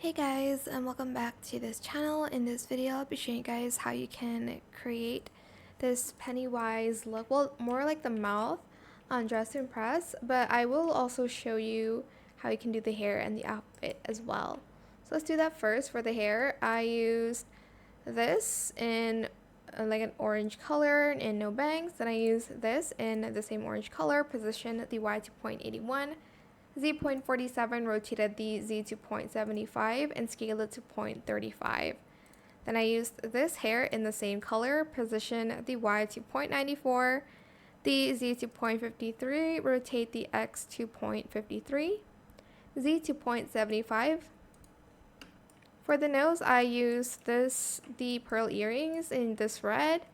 Hey guys, and welcome back to this channel. In this video, I'll be showing you guys how you can create this Pennywise look. Well, more like the mouth on Dress to Impress, but I will also show you how you can do the hair and the outfit as well. So let's do that first. For the hair, I used this in like an orange color and no bangs. Then I used this in the same orange color, position the Y to 0.81. Z.47, rotated the Z to 0.75 and scaled it to 0.35. Then I used this hair in the same color, position the Y to 0.94, the Z to 0.53, rotate the X to 0.53, Z to 0.75. For the nose, I used the pearl earrings in this red.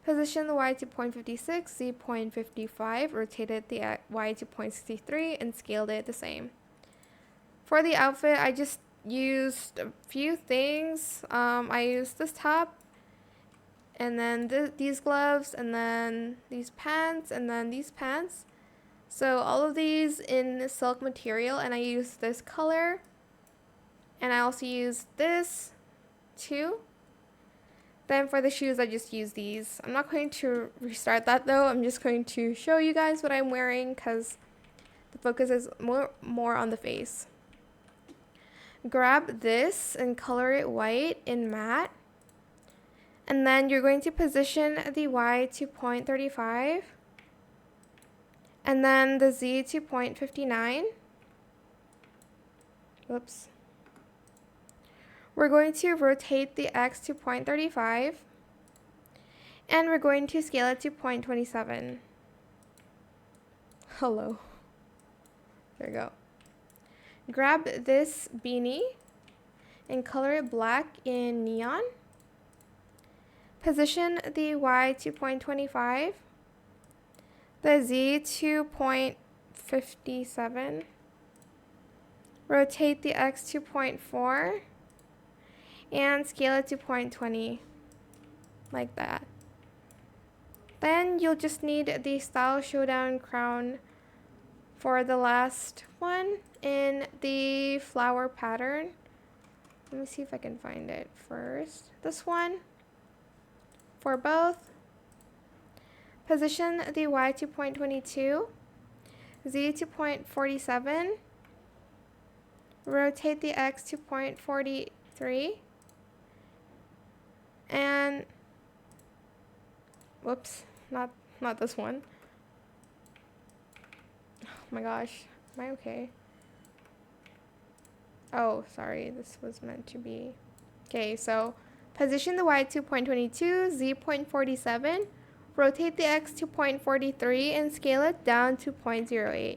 Position the Y to 0.56, Z 0.55, rotated the Y to 0.63, and scaled it the same. For the outfit, I just used a few things. I used this top, and then these gloves, and then these pants, and then these pants. So all of these in silk material, and I used this color. And I also used this too. Then for the shoes, I just use these. I'm not going to restart that though. I'm just going to show you guys what I'm wearing because the focus is more on the face. Grab this and color it white in matte. And then you're going to position the Y to 0.35. And then the Z to 0.59. Whoops. We're going to rotate the X to 0.35, and we're going to scale it to 0.27. Hello. There we go. Grab this beanie and color it black in neon. Position the Y to 0.25, the Z to 0.57, rotate the X to 0.4, and scale it to 0.20, like that. Then you'll just need the Style Showdown crown for the last one in the flower pattern. Let me see if I can find it first. This one for both. Position the Y to 0.22, Z to 0.47, rotate the X to 0.43, and whoops, not this one. Oh my gosh, am I okay? Oh, sorry, this was meant to be. Okay, so position the Y to 0.22, Z 0.47, rotate the X to 0.43, and scale it down to 0.08.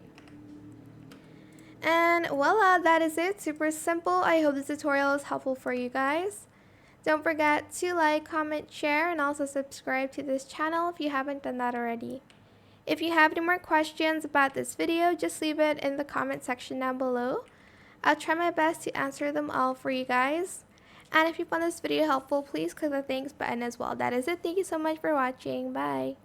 And voila, that is it. Super simple. I hope this tutorial is helpful for you guys. Don't forget to like, comment, share, and also subscribe to this channel if you haven't done that already. If you have any more questions about this video, just leave it in the comment section down below. I'll try my best to answer them all for you guys. And if you found this video helpful, please click the thanks button as well. That is it. Thank you so much for watching. Bye.